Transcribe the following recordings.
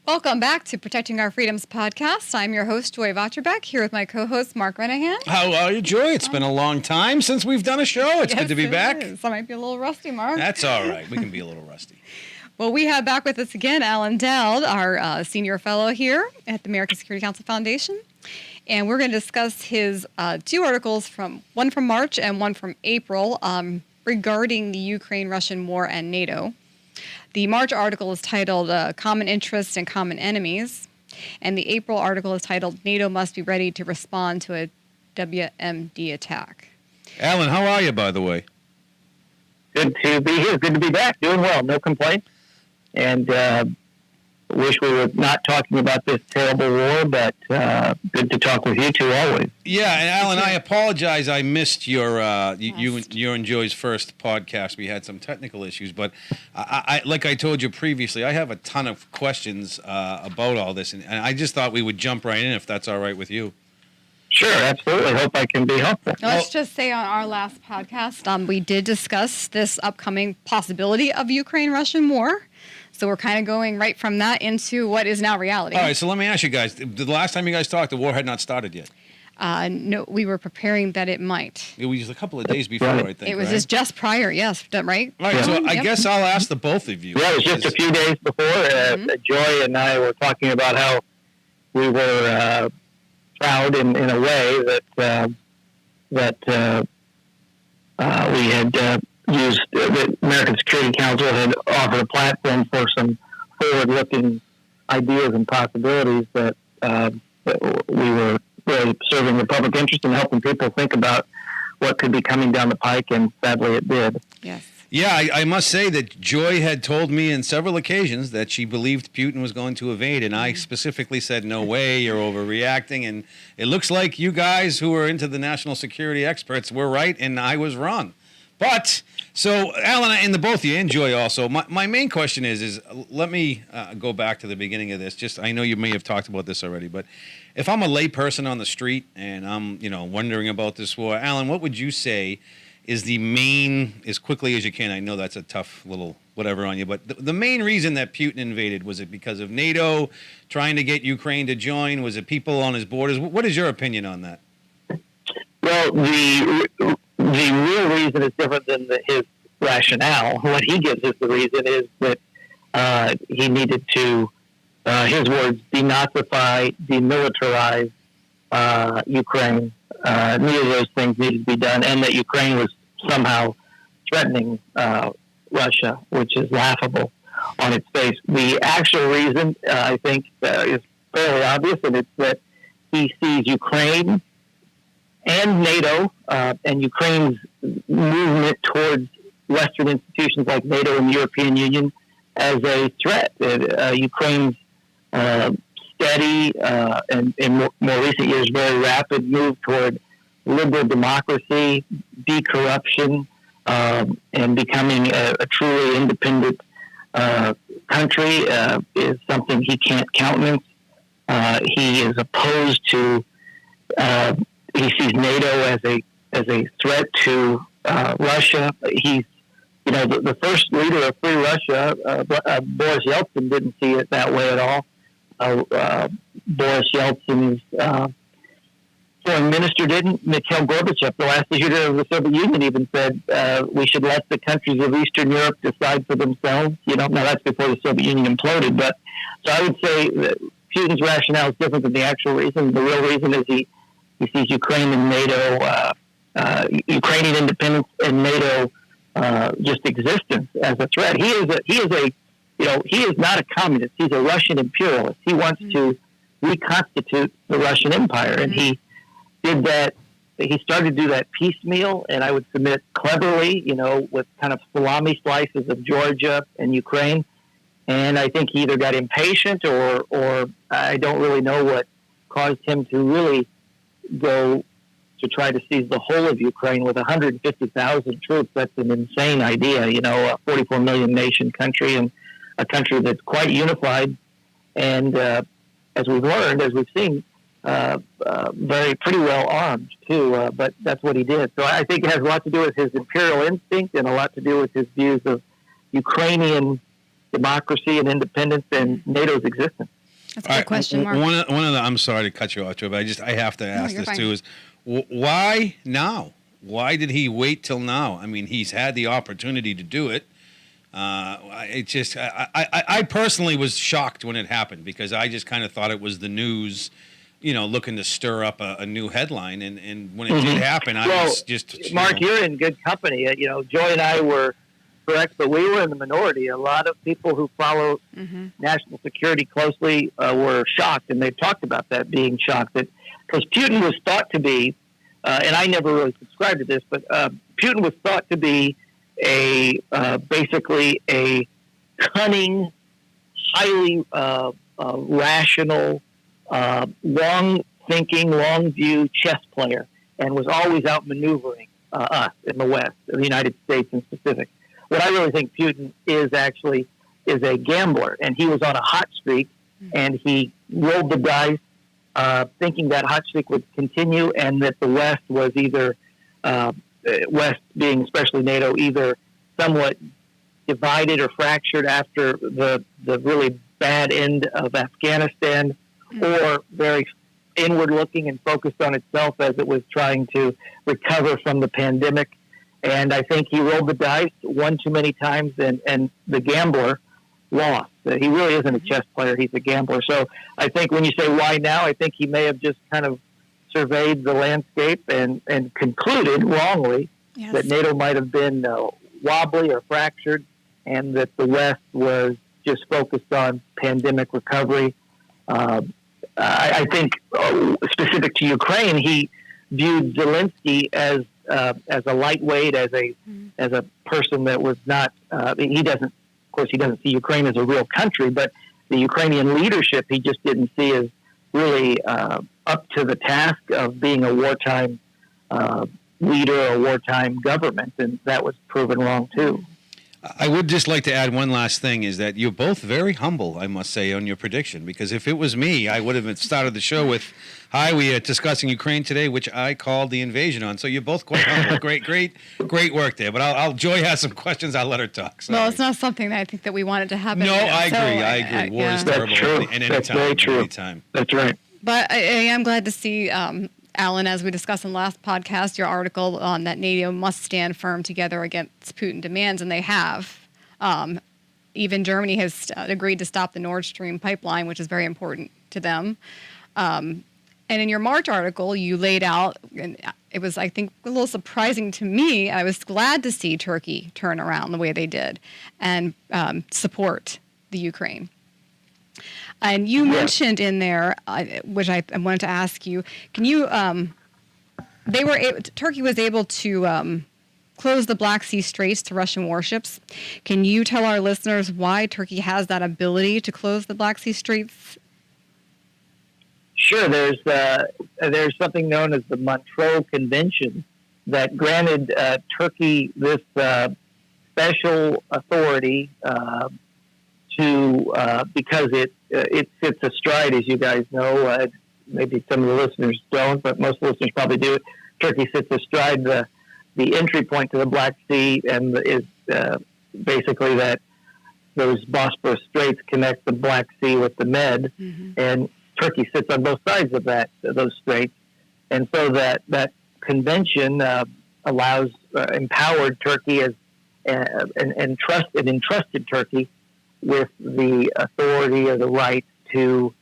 Welcome back to Protecting Our Freedoms podcast. I'm your host, Joy Votrobek, here with my co-host, Mark Renehan. How are you, Joy? It's been a long time since we've done a show. It's good to be back. Is. I might be a little rusty, Mark. That's all right. We can be a little rusty. Well, we have back with us again Alan Dowd, our senior fellow here at the American Security Council Foundation. And we're going to discuss his two articles, one from March and one from April, regarding the Ukraine-Russian war and NATO. The March article is titled Common Interests and Common Enemies, and the April article is titled NATO Must Be Ready to Respond to a WMD Attack. Alan, how are you, by the way? Good to be here. Good to be back. Doing well. No complaints. And wish we were not talking about this terrible war, but good to talk with you two always. Yeah, and Alan, I apologize. I missed your you and Joy's first podcast. We had some technical issues, but I like I told you previously, I have a ton of questions about all this, and I just thought we would jump right in if that's all right with you. Sure, absolutely. Hope I can be helpful. Let's just say on our last podcast, we did discuss this upcoming possibility of Ukraine-Russian war. So we're kind of going right from that into what is now reality. All right, so let me ask you guys, the last time you guys talked, the war had not started yet. No, we were preparing that it might. It was a couple of days before, I think. It was just prior, yes, right? All right, so I guess I'll ask the both of you. Yeah, it was just a few days before. Joy and I were talking about how we were proud in a way that we had used the American Security Council had offered a platform for some forward-looking ideas and possibilities that we were really serving the public interest and helping people think about what could be coming down the pike, and sadly it did. Yes. Yeah, I must say that Joy had told me on several occasions that she believed Putin was going to invade, and I specifically said, no way, you're overreacting, and it looks like you guys who are into the national security experts were right, and I was wrong. But, so, Alan, and the both of you, and Joy also, my main question is let me go back to the beginning of this. Just, I know you may have talked about this already, but if I'm a lay person on the street and I'm, wondering about this war, Alan, what would you say is the main, as quickly as you can, I know that's a tough little whatever on you, but the main reason that Putin invaded, was it because of NATO trying to get Ukraine to join? Was it people on his borders? What is your opinion on that? Well, the real reason is different than his rationale. What he gives us the reason is that he needed to, his words, denazify, demilitarize Ukraine. Neither of those things needed to be done, and that Ukraine was somehow threatening Russia, which is laughable on its face. The actual reason, I think, is fairly obvious, and it's that he sees Ukraine and NATO and Ukraine's movement towards Western institutions like NATO and the European Union as a threat. Ukraine's steady and in more recent years very rapid move toward liberal democracy, de-corruption, and becoming a truly independent country is something he can't countenance. He is opposed to. He sees NATO as a threat to Russia. He's, the first leader of free Russia, Boris Yeltsin, didn't see it that way at all. Boris Yeltsin's foreign minister didn't. Mikhail Gorbachev, the last leader of the Soviet Union, even said we should let the countries of Eastern Europe decide for themselves. Now that's before the Soviet Union imploded. But so I would say that Putin's rationale is different than the actual reason. The real reason is he sees Ukraine and NATO, Ukrainian independence and NATO just existence as a threat. He is not a communist. He's a Russian imperialist. He wants to reconstitute the Russian Empire, and he did that. He started to do that piecemeal, and I would submit cleverly, with kind of salami slices of Georgia and Ukraine. And I think he either got impatient or I don't really know what caused him to really go to try to seize the whole of Ukraine with 150,000 troops. That's an insane idea, a 44 million nation country and a country that's quite unified. And as we've learned, as we've seen, pretty well armed too. But that's what he did. So I think it has a lot to do with his imperial instinct and a lot to do with his views of Ukrainian democracy and independence and NATO's existence. That's a good question, Mark. One of the, I'm sorry to cut you off, Joe, but I have to ask you're this fine. too. Is why now? Why did he wait till now? I mean, he's had the opportunity to do it. I personally was shocked when it happened because I just kind of thought it was the news, looking to stir up a new headline. And when it did happen, I was just. Mark, you're in good company. Joy and I were correct, but we were in the minority. A lot of people who follow national security closely were shocked, and they've talked about that, being shocked that because Putin was thought to be, and I never really subscribed to this, but Putin was thought to be basically a cunning, highly rational, long-thinking, long-view chess player, and was always outmaneuvering us in the West, the United States in specific. What I really think Putin is a gambler, and he was on a hot streak, and he rolled the dice, thinking that hot streak would continue, and that the West was either West being especially NATO, either somewhat divided or fractured after the really bad end of Afghanistan, or very inward-looking and focused on itself as it was trying to recover from the pandemic. And I think he rolled the dice one too many times, and the gambler lost. He really isn't a chess player. He's a gambler. So I think when you say why now, I think he may have just kind of surveyed the landscape and concluded wrongly that NATO might have been wobbly or fractured, and that the West was just focused on pandemic recovery. I think specific to Ukraine, he viewed Zelensky as a lightweight, as a person that was not. He doesn't see Ukraine as a real country, but the Ukrainian leadership he just didn't see as really up to the task of being a wartime leader or wartime government, and that was proven wrong too. I would just like to add one last thing, is that you're both very humble, I must say, on your prediction, because if it was me, I would have started the show with, hi, we are discussing Ukraine today, which I called the invasion on. So you're both quite humble. Great work there. But Joy has some questions. I'll let her talk. Sorry. Well, it's not something that I think that we wanted to happen. No, I agree. War is terrible. That's true. And That's very true. Anytime. That's right. But I am glad to see, Alan, as we discussed in the last podcast, your article on that NATO must stand firm together against Putin demands, and they have. Even Germany has agreed to stop the Nord Stream pipeline, which is very important to them. And in your March article, you laid out, and it was, I think, a little surprising to me. I was glad to see Turkey turn around the way they did and support the Ukraine. And you mentioned in there, which I wanted to ask you, can you? Turkey was able to close the Black Sea Straits to Russian warships. Can you tell our listeners why Turkey has that ability to close the Black Sea Straits? Sure. There's something known as the Montreux Convention that granted Turkey this special authority because it sits astride, as you guys know. Maybe some of the listeners don't, but most listeners probably do. Turkey sits astride the entry point to the Black Sea, and is basically that those Bosporus Straits connect the Black Sea with the Med, and Turkey sits on both sides of those straits, and so that convention empowered Turkey and entrusted Turkey with the authority or the right to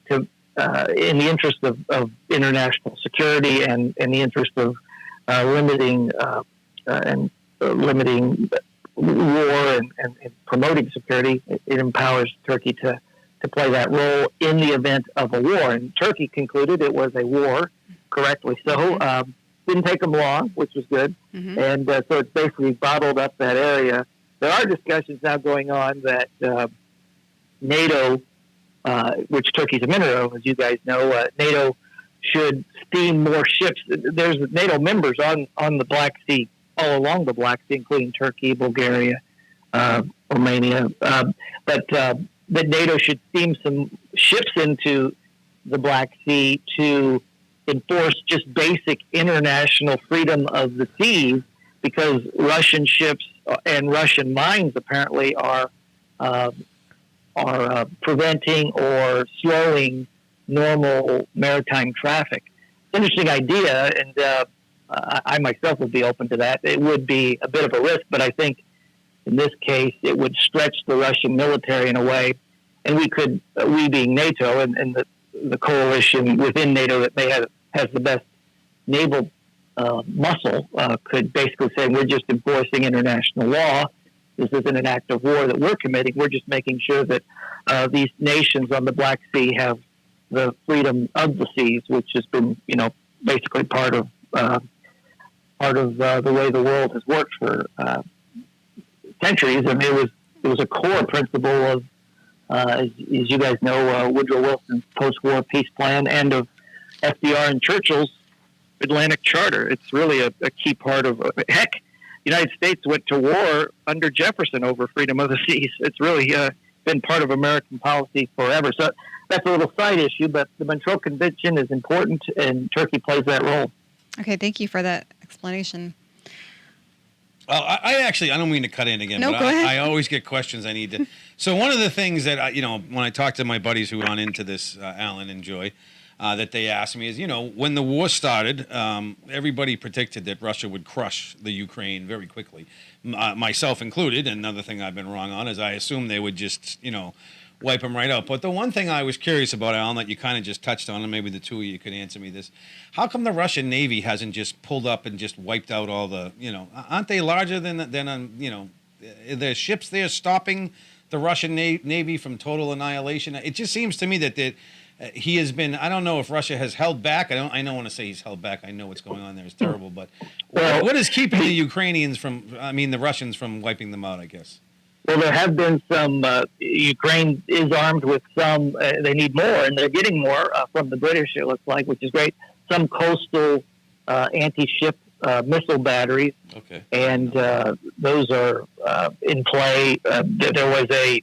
in the interest of international security and in the interest of limiting war and promoting security. It empowers Turkey to play that role in the event of a war. And Turkey concluded it was a war, correctly so. Didn't take them long, which was good. And so it's basically bottled up that area. There are discussions now going on that NATO, which Turkey's a member of, as you guys know, NATO should steam more ships. There's NATO members on the Black Sea, all along the Black Sea, including Turkey, Bulgaria, Romania. But that NATO should steam some ships into the Black Sea to enforce just basic international freedom of the seas, because Russian ships and Russian mines apparently are preventing or slowing normal maritime traffic. It's an interesting idea, and I myself would be open to that. It would be a bit of a risk, but I think in this case it would stretch the Russian military in a way, and we being NATO and the coalition within NATO that has the best naval muscle, could basically say we're just enforcing international law. This isn't an act of war that we're committing. We're just making sure that these nations on the Black Sea have the freedom of the seas, which has been, basically part of the way the world has worked for centuries. And it was a core principle of, as you guys know, Woodrow Wilson's post-war peace plan and of FDR and Churchill's Atlantic Charter. It's really a key part of, heck, the United States went to war under Jefferson over freedom of the seas. It's really been part of American policy forever. So that's a little side issue, but the Montreux Convention is important, and Turkey plays that role. Okay, thank you for that explanation. I don't mean to cut in again, No, but go ahead. I always get questions I need to. So one of the things that, when I talk to my buddies who are into this, Alan and Joy, that they asked me is, when the war started, everybody predicted that Russia would crush the Ukraine very quickly, myself included. And another thing I've been wrong on is I assumed they would just, wipe them right out. But the one thing I was curious about, Alan, that you kind of just touched on, and maybe the two of you could answer me this: how come the Russian Navy hasn't just pulled up and just wiped out all the, aren't they larger than their ships there stopping the Russian Navy from total annihilation? It just seems to me that he has been, I don't know if Russia has held back. I don't want to say he's held back. I know what's going on there is terrible, but what is keeping the the Russians from wiping them out, I guess? Well, there have been some, Ukraine is armed with some, they need more, and they're getting more from the British, it looks like, which is great. Some coastal anti-ship missile batteries. Okay. And those are in play. There was a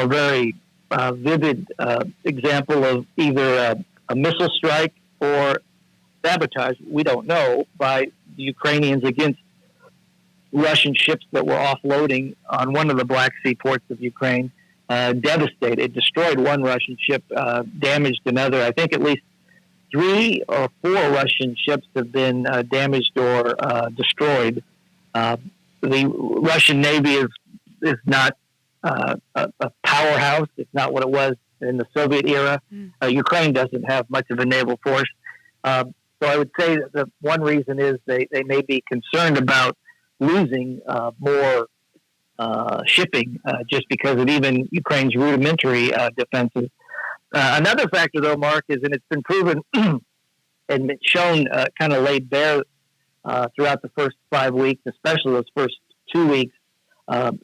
very vivid example of either a missile strike or sabotage, we don't know, by the Ukrainians against Russian ships that were offloading on one of the Black Sea ports of Ukraine. Devastated. It destroyed one Russian ship, damaged another. I think at least 3 or 4 Russian ships have been damaged or destroyed. The Russian Navy is not a powerhouse. It's not what it was in the Soviet era. Ukraine doesn't have much of a naval force. So I would say that the one reason is they may be concerned about losing more shipping just because of even Ukraine's rudimentary defenses. Another factor, though, Mark, is, and it's been proven and shown kind of laid bare throughout the first 5 weeks, especially those first 2 weeks,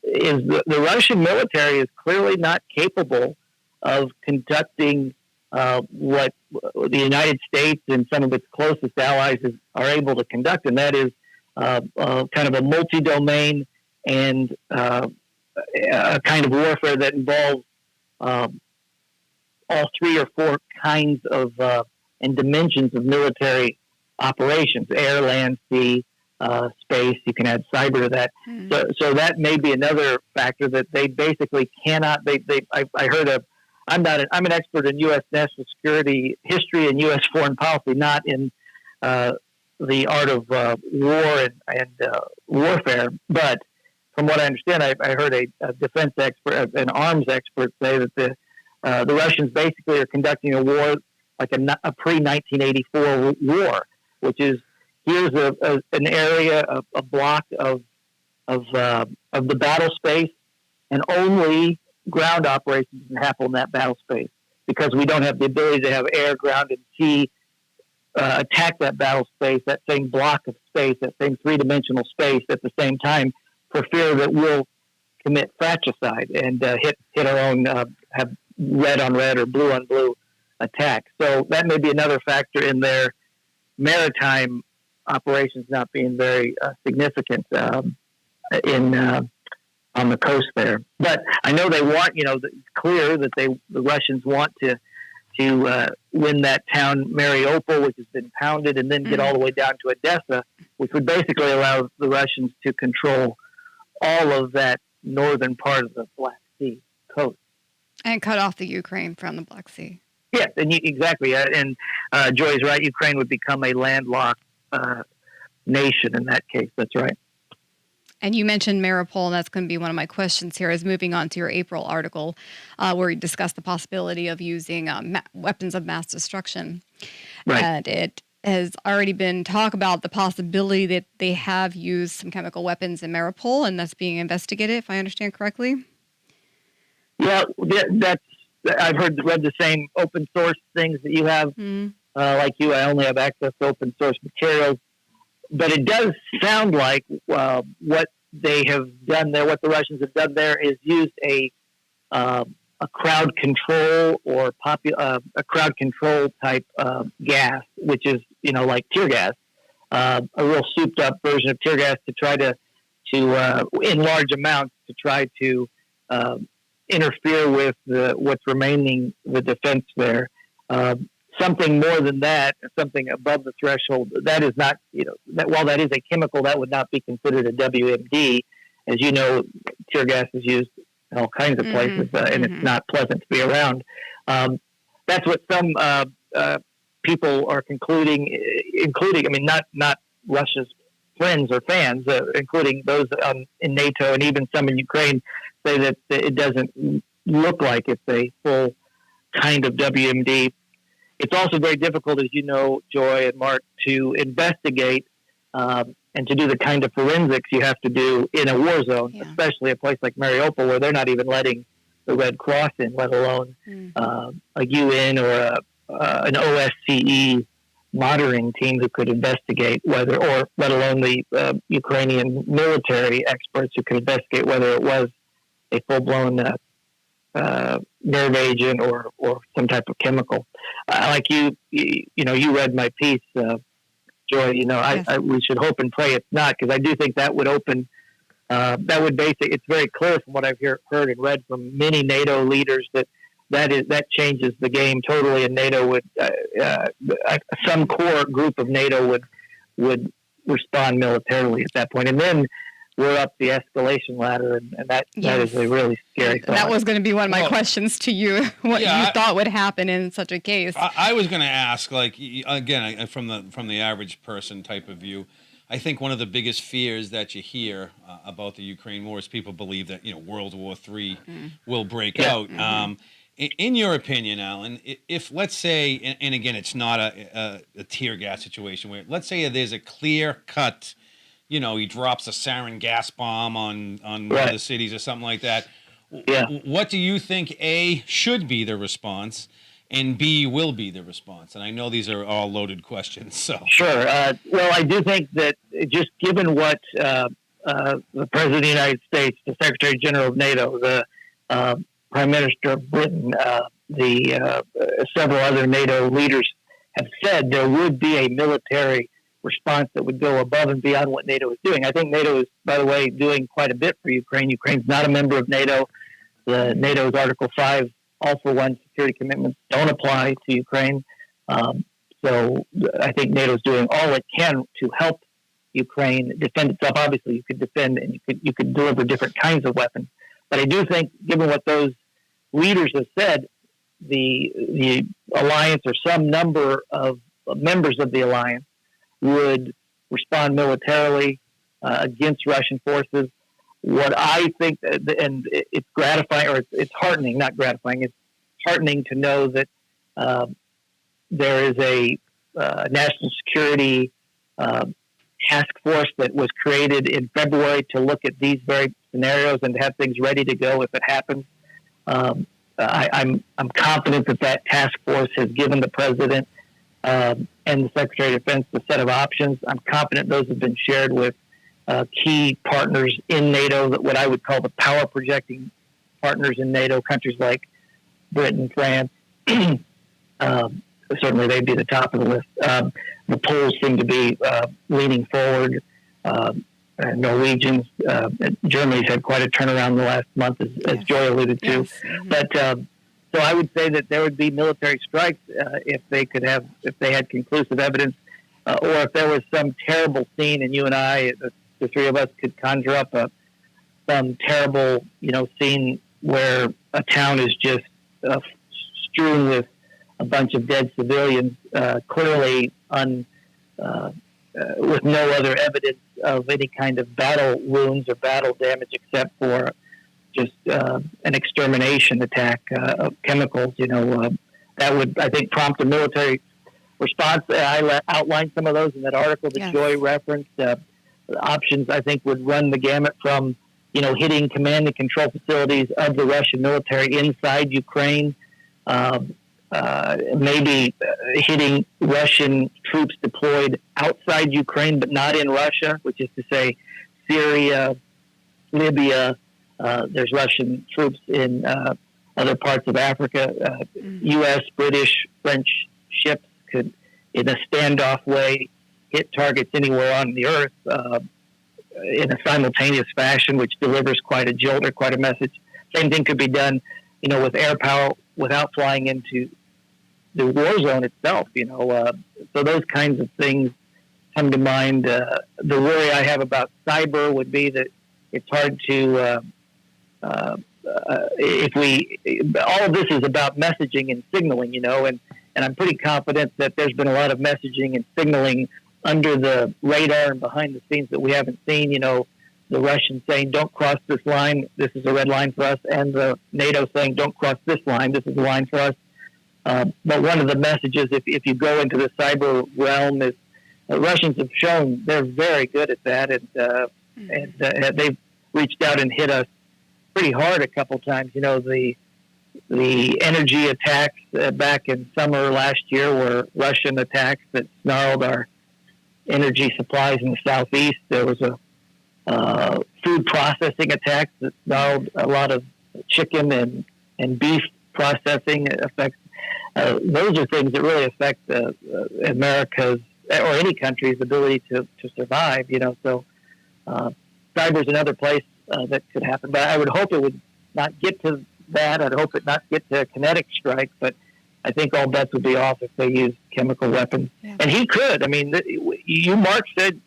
is the Russian military is clearly not capable of conducting what the United States and some of its closest allies are able to conduct, and that is kind of a multi-domain and a kind of warfare that involves all 3 or 4 kinds of and dimensions of military operations: air, land, sea, space. You can add cyber to that. So that may be another factor that they basically cannot. I heard I'm an expert in U.S. national security history and U.S. foreign policy, not in the art of war and warfare. But from what I understand, I heard a defense expert, an arms expert, say that the Russians basically are conducting a war like a pre-1984 war, which is here's an area, a block of the battle space, and only ground operations can happen in that battle space because we don't have the ability to have air, ground, and sea attack that battle space, that same block of space, that same 3-dimensional space at the same time, for fear that we'll commit fratricide and hit our own, have red on red or blue on blue attack. So that may be another factor in their maritime operations not being very significant on the coast there. But I know they want, it's clear that the Russians want to win that town Mariupol, which has been pounded, and then get all the way down to Odessa, which would basically allow the Russians to control all of that northern part of the Black Sea. coast. And cut off the Ukraine from the Black Sea. Yes, and exactly. And Joy's right. Ukraine would become a landlocked nation in that case. That's right. And you mentioned Mariupol, and that's going to be one of my questions here, is moving on to your April article where you discussed the possibility of using weapons of mass destruction. Right. And it has already been talk about the possibility that they have used some chemical weapons in Mariupol, and that's being investigated, if I understand correctly. Yeah, I've read the same open source things that you have. Like you, I only have access to open source materials. But it does sound like what they have done there, what the Russians have done there, is used a crowd control or a crowd control type gas, which is like tear gas, a real souped up version of tear gas to try to in large amounts to try to interfere with what's remaining the defense there. Something more than that, something above the threshold, that is not, that while that is a chemical, that would not be considered a WMD. As you know, tear gas is used in all kinds of places, and it's not pleasant to be around. That's what some people are including, I mean, not Russia's friends or fans, including those in NATO and even some in Ukraine, say that it doesn't look like it's a full kind of WMD. It's also very difficult, as you know, Joy and Mark, to investigate and to do the kind of forensics you have to do in a war zone, especially a place like Mariupol, where they're not even letting the Red Cross in, let alone a UN or an OSCE monitoring team who could investigate whether, or let alone the Ukrainian military experts who could investigate whether it was a full-blown nerve agent or some type of chemical. Like you read my piece, Joy. We should hope and pray it's not, because I do think that would open. That would basically. It's very clear from what I've heard and read from many NATO leaders that changes the game totally, and NATO would some core group of NATO would respond militarily at that point, and then we're up the escalation ladder, and that is a really scary thought. That was going to be one of my questions to you, what you thought would happen in such a case. I was going to ask, like, again, from the average person type of view, I think one of the biggest fears that you hear about the Ukraine war is people believe that World War III will break out. In your opinion, Alan, if let's say, and again, it's not a tear gas situation, where let's say there's a clear cut, he drops a sarin gas bomb on one of the cities or something like that. What do you think, A, should be the response, and B, will be the response? And I know these are all loaded questions. So Sure. Well, I do think that just given what the President of the United States, the Secretary General of NATO, the Prime Minister of Britain, several other NATO leaders have said, there would be a military response that would go above and beyond what NATO is doing. I think NATO is, by the way, doing quite a bit for Ukraine. Ukraine's not a member of NATO. NATO's Article 5 all-for-one security commitments don't apply to Ukraine. So I think NATO's doing all it can to help Ukraine defend itself. Obviously, you could defend and you could deliver different kinds of weapons. But I do think, given what those leaders have said, the alliance or some number of members of the alliance would respond militarily against Russian forces. What I think, and it's gratifying, or it's heartening, not gratifying, it's heartening to know that there is a national security task force that was created in February to look at these very scenarios and to have things ready to go if it happens. I'm confident that task force has given the president and the Secretary of Defense a set of options. I'm confident those have been shared with key partners in NATO, that what I would call the power projecting partners in NATO, countries like Britain, France. Certainly they'd be the top of the list. The Poles seem to be leaning forward. Norwegians, Germany's had quite a turnaround in the last month, as Joy alluded to. But so I would say that there would be military strikes if they had conclusive evidence, or if there was some terrible scene, and you and I, the three of us, could conjure up some terrible, scene where a town is just strewn with a bunch of dead civilians, clearly with no other evidence of any kind of battle wounds or battle damage except for just an extermination attack of chemicals. That would, I think, prompt a military response. I outlined some of those in that article that Joy referenced. The options, I think, would run the gamut from, hitting command and control facilities of the Russian military inside Ukraine, maybe hitting Russian troops deployed outside Ukraine but not in Russia, which is to say Syria, Libya. There's Russian troops in other parts of Africa. U.S., British, French ships could, in a standoff way, hit targets anywhere on the earth in a simultaneous fashion, which delivers quite a jolt or quite a message. Same thing could be done, with air power without flying into the war zone itself. So those kinds of things come to mind. The worry I have about cyber would be that it's hard to all of this is about messaging and signaling, and I'm pretty confident that there's been a lot of messaging and signaling under the radar and behind the scenes that we haven't seen. The Russians saying, don't cross this line, this is a red line for us, and the NATO saying, don't cross this line, this is a line for us. But one of the messages, if you go into the cyber realm, is Russians have shown they're very good at that, and they've reached out and hit us pretty hard a couple times. The energy attacks back in summer last year were Russian attacks that snarled our energy supplies in the southeast. There was a food processing attack that snarled a lot of chicken and beef processing effects. Those are things that really affect America's or any country's ability to survive. So cyber is another place that could happen. But I would hope it would not get to that. I'd hope it not get to a kinetic strike. But I think all bets would be off if they use chemical weapons. Yeah. And he could. I mean, Mark, said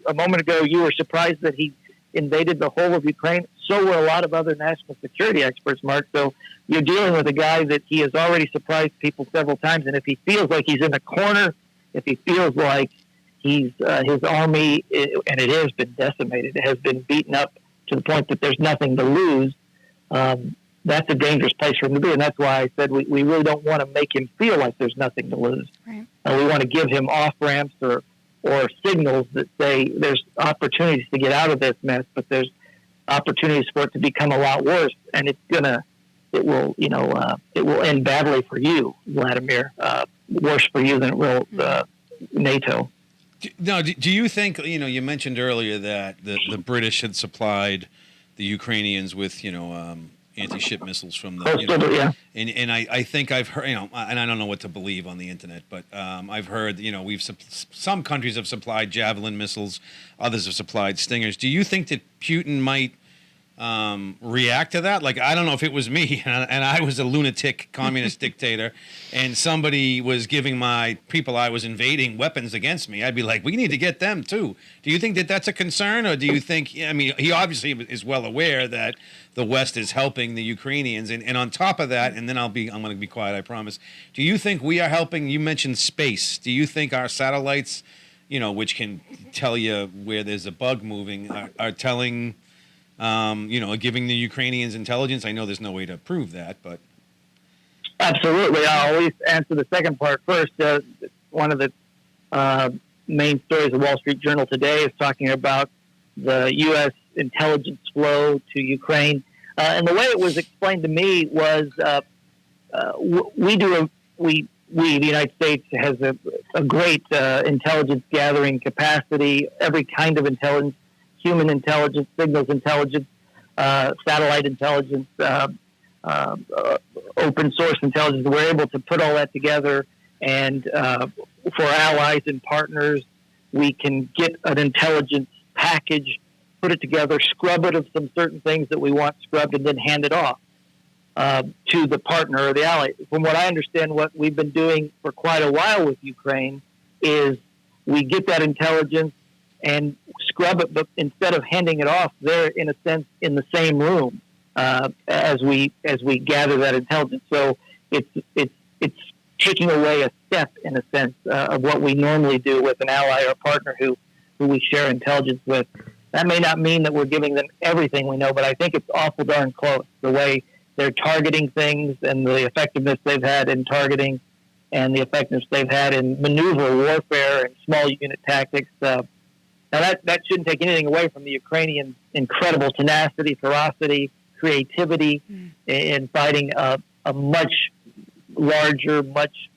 a moment ago you were surprised that he invaded the whole of Ukraine. So were a lot of other national security experts, Mark. So you're dealing with a guy that he has already surprised people several times. And if he feels like he's in a corner, if he feels like his army, and it has been decimated, it has been beaten up to the point that there's nothing to lose, that's a dangerous place for him to be. And that's why I said we really don't want to make him feel like there's nothing to lose. Right. We want to give him off-ramps or signals that say there's opportunities to get out of this mess, but there's opportunities for it to become a lot worse. And it will end badly for you, Vladimir, worse for you than it will NATO. Now, do you think, you mentioned earlier that the British had supplied the Ukrainians with, anti-ship missiles from the, and I think I've heard, and I don't know what to believe on the internet, but I've heard, some countries have supplied Javelin missiles, others have supplied Stingers. Do you think that Putin might react to that? Like, I don't know if it was me and I was a lunatic communist dictator and somebody was giving my people I was invading weapons against me, I'd be like, we need to get them too. Do you think that that's a concern, or do you think, he obviously is well aware that the West is helping the Ukrainians, and on top of that, and then I'm going to be quiet, I promise. Do you think we are helping? You mentioned space. Do you think our satellites, which can tell you where there's a bug moving, are telling, giving the Ukrainians intelligence? I know there's no way to prove that, but. Absolutely. I'll always answer the second part first. One of the main stories of Wall Street Journal today is talking about the U.S. intelligence flow to Ukraine. And the way it was explained to me was the United States has a great intelligence gathering capacity, every kind of intelligence, human intelligence, signals intelligence, satellite intelligence, open source intelligence. We're able to put all that together, and for allies and partners, we can get an intelligence package, put it together, scrub it of some certain things that we want scrubbed, and then hand it off to the partner or the ally. From what I understand, what we've been doing for quite a while with Ukraine is we get that intelligence and scrub it, but instead of handing it off, they're, in a sense, in the same room. as we gather that intelligence. So it's taking away a step, in a sense, of what we normally do with an ally or partner who we share intelligence with. That may not mean that we're giving them everything we know, but I think it's awful darn close, the way they're targeting things and the effectiveness they've had in targeting and the effectiveness they've had in maneuver warfare and small unit tactics. Now, that shouldn't take anything away from the Ukrainians' incredible tenacity, ferocity, creativity in fighting a much larger, much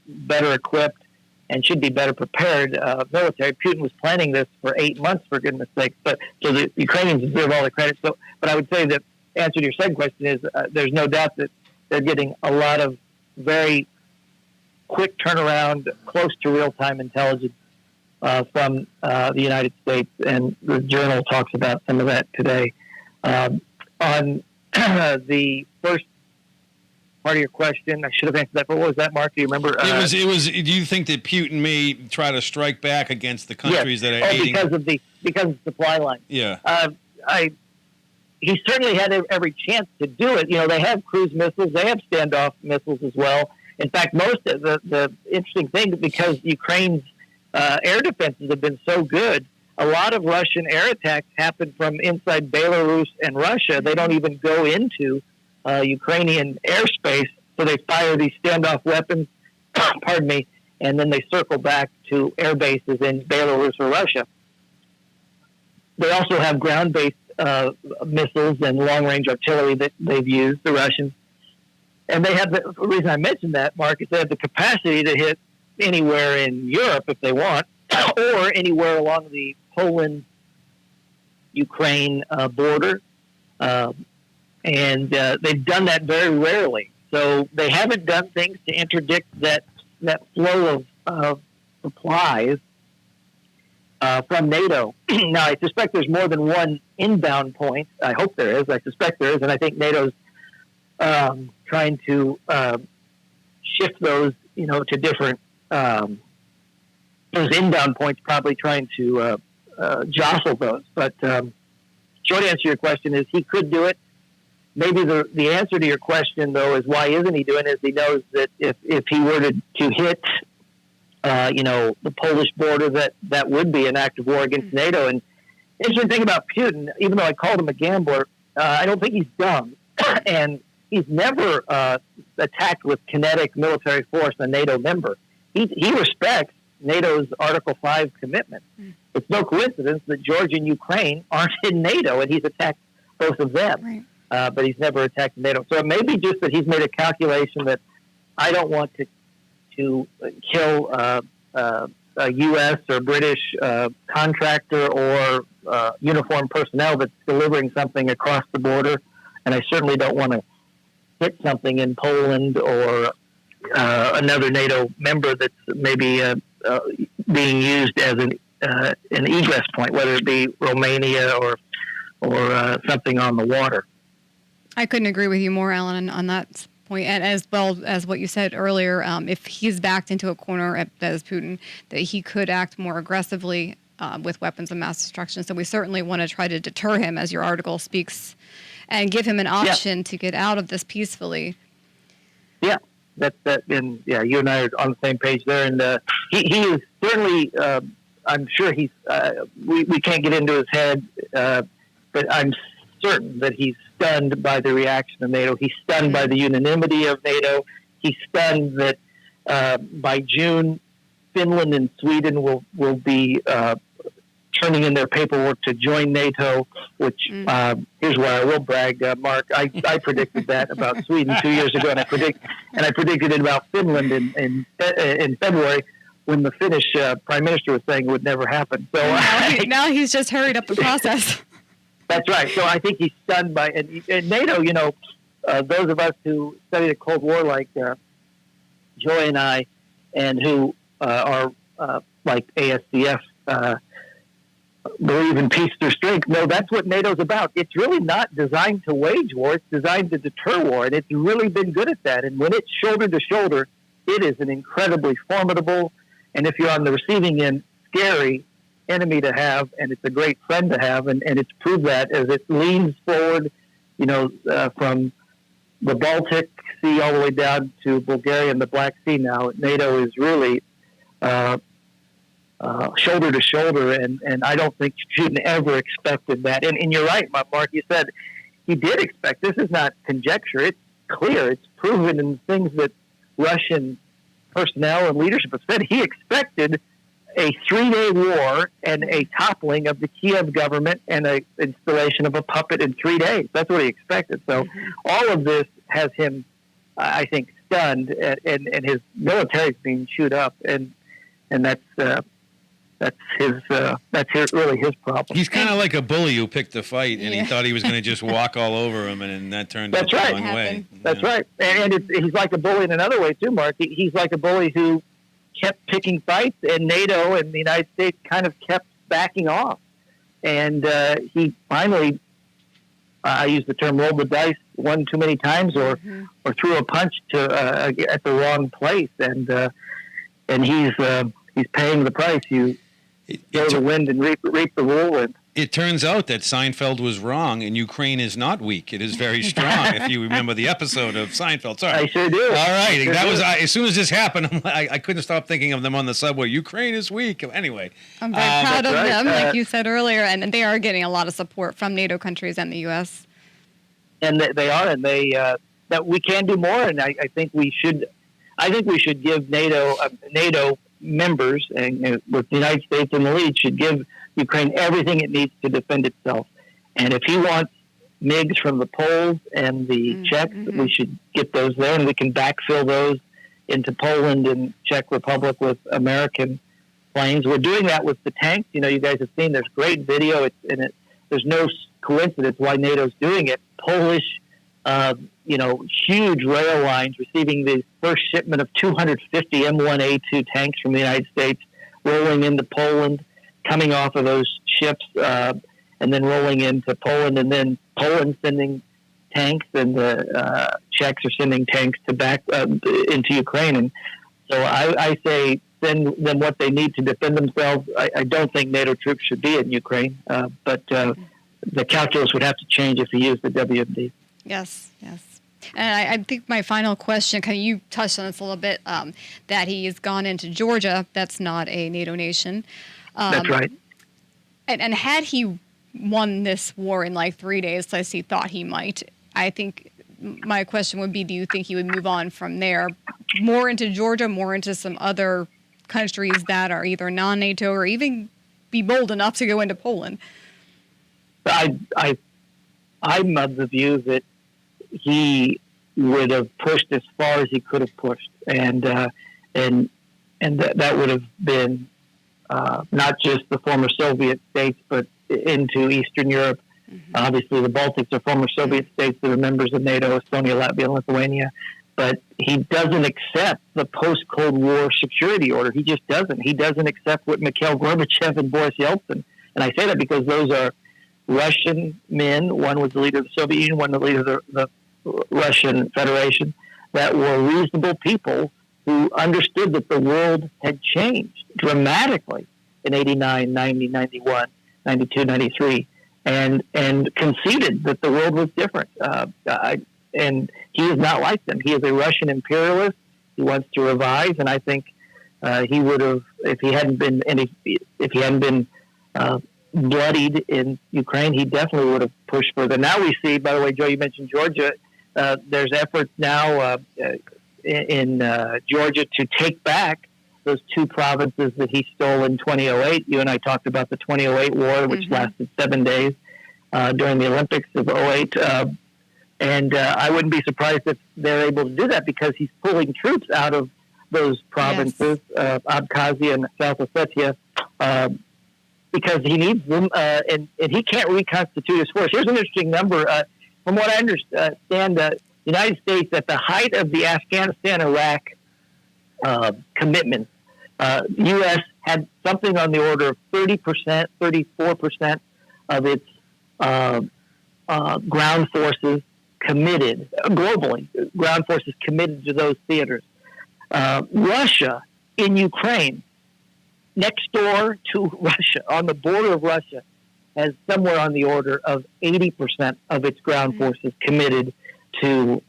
better equipped, and should be better prepared military. Putin was planning this for 8 months, for goodness sake. So the Ukrainians deserve all the credit. But I would say that the answer to your second question is there's no doubt that they're getting a lot of very quick turnaround, close to real-time intelligence from the United States, and the Journal talks about some of that today. On the first part of your question, I should have answered that. But what was that, Mark? Do you remember? It was. Do you think that Putin may try to strike back against the countries that are aiding? Because of supply lines. Yeah. He certainly had every chance to do it. You know, they have cruise missiles, they have standoff missiles as well. In fact, most of the interesting thing, because Ukraine's air defenses have been so good, a lot of Russian air attacks happen from inside Belarus and Russia. They don't even go into Ukrainian airspace, so they fire these standoff weapons, pardon me, and then they circle back to air bases in Belarus or Russia. They also have ground-based missiles and long-range artillery that they've used, the Russians. And they have the reason I mentioned that, Mark, is they have the capacity to hit anywhere in Europe if they want, or anywhere along the Poland-Ukraine border. And they've done that very rarely. So they haven't done things to interdict that flow of supplies from NATO. Now, I suspect there's more than one inbound point. I hope there is. I suspect there is. And I think NATO's trying to shift those, to different, those inbound points, probably trying to jostle those. But short answer to your question is he could do it. Maybe the answer to your question, though, is why isn't he doing it? Is he knows that if he were to hit, the Polish border, that would be an act of war against NATO. And the interesting thing about Putin, even though I called him a gambler, I don't think he's dumb. And he's never attacked with kinetic military force a NATO member. He respects NATO's Article 5 commitment. It's no coincidence that Georgia and Ukraine aren't in NATO, and he's attacked both of them. Right. But he's never attacked NATO. So it may be just that he's made a calculation that I don't want to kill a U.S. or British contractor or uniformed personnel that's delivering something across the border, and I certainly don't want to hit something in Poland or another NATO member that's maybe being used as an egress point, whether it be Romania or something on the water. I couldn't agree with you more, Alan, on that point. And as well as what you said earlier, if he's backed into a corner as Putin, that he could act more aggressively with weapons of mass destruction. So we certainly want to try to deter him, as your article speaks, and give him an option to get out of this peacefully. Yeah, and you and I are on the same page there. And he is certainly, I'm sure he's, we can't get into his head, but I'm certain that he's stunned by the reaction of NATO. He's stunned by the unanimity of NATO. He's stunned that by June, Finland and Sweden will be turning in their paperwork to join NATO, which here's where I will brag, Mark. I predicted that about Sweden 2 years ago, and I predicted it about Finland in February, when the Finnish prime minister was saying it would never happen. So now he's just hurried up the process. That's right. So I think he's stunned by and NATO. Those of us who study the Cold War, like Joy and I, and who are like ASCF, believe in peace through strength. No, that's what NATO's about. It's really not designed to wage war. It's designed to deter war, and it's really been good at that. And when it's shoulder to shoulder, it is an incredibly formidable, and if you're on the receiving end, scary enemy to have, and it's a great friend to have, and it's proved that as it leans forward, from the Baltic Sea all the way down to Bulgaria and the Black Sea now. NATO is really shoulder to shoulder, and I don't think Putin ever expected that. And you're right, Mark, you said he did expect. This is not conjecture. It's clear. It's proven in things that Russian personnel and leadership have said. He expected a 3-day war and a toppling of the Kiev government and an installation of a puppet in 3 days. That's what he expected. So all of this has him, I think, stunned, and his military is being chewed up, and that's really his problem. He's kind of like a bully who picked a fight, and he thought he was going to just walk all over him, and that turned out the wrong way. That's right. And he's like a bully in another way, too, Mark. He's like a bully who kept picking fights, and NATO and the United States kind of kept backing off. And he finally, I use the term, rolled the dice one too many times, or threw a punch at the wrong place. And he's paying the price. You go the wind and reap the whirlwind. It turns out that Seinfeld was wrong, and Ukraine is not weak. It is very strong, if you remember the episode of Seinfeld. Sorry. I sure do. All right. As soon as this happened, I couldn't stop thinking of them on the subway. Ukraine is weak. Anyway. I'm very proud of them, like you said earlier, and they are getting a lot of support from NATO countries and the U.S. And they are, and that we can do more, and I think we should. I think we should give NATO members, and with the United States in the lead, should give Ukraine everything it needs to defend itself. And if he wants MiGs from the Poles and the Czechs, we should get those there, and we can backfill those into Poland and Czech Republic with American planes. We're doing that with the tanks. You guys have seen there's great video. There's no coincidence why NATO's doing it. Polish, huge rail lines receiving the first shipment of 250 M1A2 tanks from the United States, rolling into Poland, coming off of those ships, and then rolling into Poland, and then Poland sending tanks, and the Czechs are sending tanks back into Ukraine. And so I say send them what they need to defend themselves. I don't think NATO troops should be in Ukraine, but the calculus would have to change if he used the WMD. Yes. And I think my final question, you touched on this a little bit, that he has gone into Georgia. That's not a NATO nation. That's right. And had he won this war in like 3 days, as he thought he might, I think my question would be, do you think he would move on from there, more into Georgia, more into some other countries that are either non-NATO, or even be bold enough to go into Poland? I'm of the view that he would have pushed as far as he could have pushed, and that would have been not just the former Soviet states, but into Eastern Europe. Obviously, the Baltics are former Soviet states that are members of NATO: Estonia, Latvia, and Lithuania. But he doesn't accept the post-Cold War security order. He just doesn't. He doesn't accept what Mikhail Gorbachev and Boris Yeltsin. And I say that because those are Russian men. One was the leader of the Soviet Union, one the leader of the Russian Federation, that were reasonable people who understood that the world had changed dramatically in 89, 90, 91, 92, 93, and conceded that the world was different. And he is not like them. He is a Russian imperialist. He wants to revise, and I think he would have, if he hadn't been bloodied in Ukraine, he definitely would have pushed further. Now we see, by the way, Joe, you mentioned Georgia. There's efforts now in Georgia to take back those two provinces that he stole in 2008. You and I talked about the 2008 war, which lasted 7 days during the Olympics of 2008. And I wouldn't be surprised if they're able to do that, because he's pulling troops out of those provinces, Abkhazia and South Ossetia, because he needs them, and he can't reconstitute his force. Here's an interesting number. From what I understand, the United States, at the height of the Afghanistan-Iraq commitments, U.S. had something on the order of 30%, 34% of its ground forces committed, globally, ground forces committed to those theaters. Russia in Ukraine, next door to Russia, on the border of Russia, has somewhere on the order of 80% of its ground forces committed to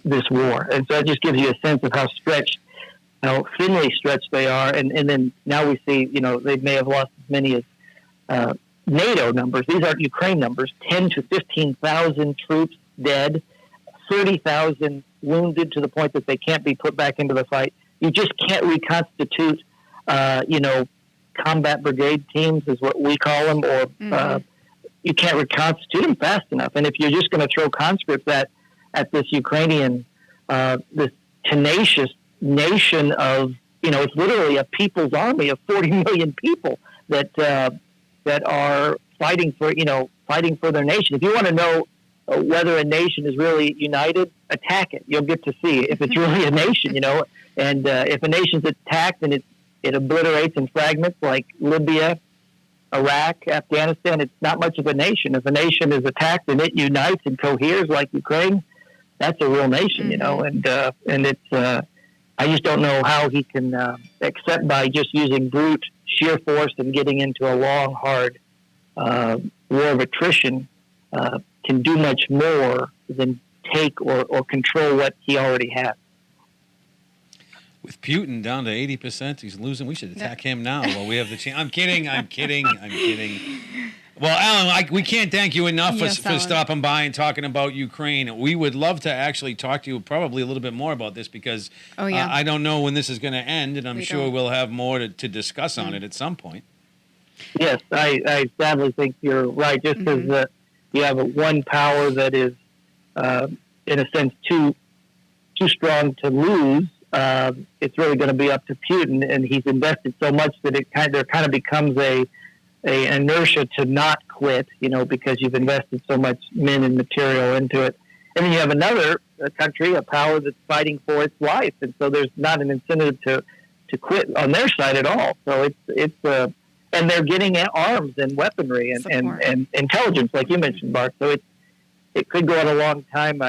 this war. And so that just gives you a sense of how stretched, how thinly stretched they are. And then now we see, they may have lost as many as NATO numbers. These aren't Ukraine numbers. 10 to 15,000 troops dead, 30,000 wounded to the point that they can't be put back into the fight. You just can't reconstitute, combat brigade teams is what we call them, or you can't reconstitute them fast enough. And if you're just going to throw conscripts at this Ukrainian, this tenacious nation of, it's literally a people's army of 40 million people that are fighting for their nation. If you want to know whether a nation is really united, attack it. You'll get to see if it's really a nation, And if a nation's attacked and it obliterates and fragments like Libya, Iraq, Afghanistan, it's not much of a nation. If a nation is attacked and it unites and coheres like Ukraine, that's a real nation, And it's I just don't know how he can, except by just using brute sheer force and getting into a long, hard war of attrition, can do much more than take or control what he already has. With Putin down to 80%, he's losing. We should attack him now while we have the chance. I'm kidding. Well, Alan, we can't thank you enough for stopping by and talking about Ukraine. We would love to actually talk to you probably a little bit more about this because I don't know when this is going to end, and I'm sure we'll have more to discuss on it at some point. Yes, I sadly think you're right. Just because you have one power that is, in a sense, too strong to lose, it's really going to be up to Putin, and he's invested so much that there kind of becomes a inertia to not quit, because you've invested so much men and material into it. And then you have another country, a power that's fighting for its life, and so there's not an incentive to quit on their side at all. So it's and they're getting arms and weaponry and intelligence, like you mentioned, Bart. So it could go on a long time.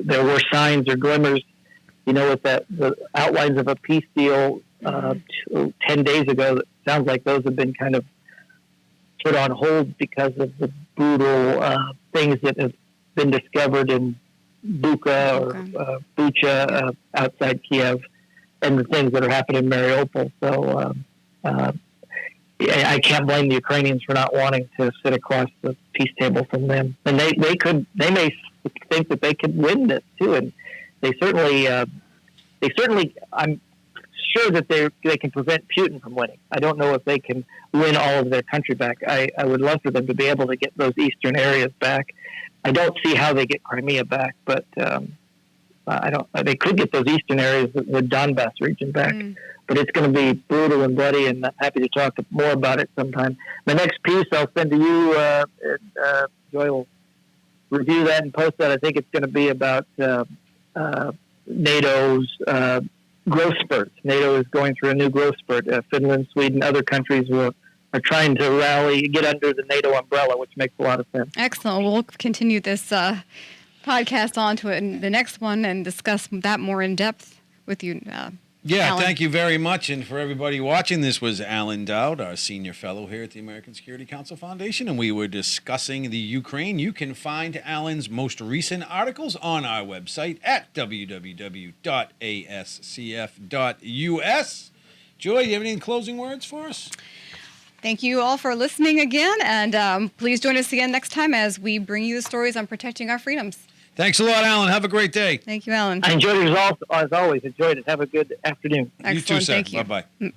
There were signs or glimmers, with the outlines of a peace deal 10 days ago. That sounds like those have been kind of put on hold because of the brutal things that have been discovered in Bucha outside Kiev, and the things that are happening in Mariupol. So I can't blame the Ukrainians for not wanting to sit across the peace table from them. And they may think that they could win this too, and they certainly I'm sure that they can prevent Putin from winning. I don't know if they can win all of their country back. I would love for them to be able to get those eastern areas back. I don't see how they get Crimea back, but they could get those eastern areas, the Donbass region back. But it's going to be brutal and bloody, and I'm happy to talk more about it sometime. The next piece I'll send to you, Joy will review that and post that. I think it's going to be about NATO's growth spurt. NATO is going through a new growth spurt. Finland, Sweden, other countries are trying to rally, get under the NATO umbrella, which makes a lot of sense. Excellent. We'll continue this podcast on to it in the next one and discuss that more in depth with you. Alan. Thank you very much. And for everybody watching, this was Alan Dowd, our senior fellow here at the American Security Council Foundation, and we were discussing the Ukraine. You can find Alan's most recent articles on our website at www.ascf.us. Joy, do you have any closing words for us? Thank you all for listening again, and please join us again next time as we bring you the stories on protecting our freedoms. Thanks a lot, Alan. Have a great day. Thank you, Alan. I enjoyed it as always. Enjoyed it. Have a good afternoon. Excellent. You too, sir. Thank you. Bye-bye.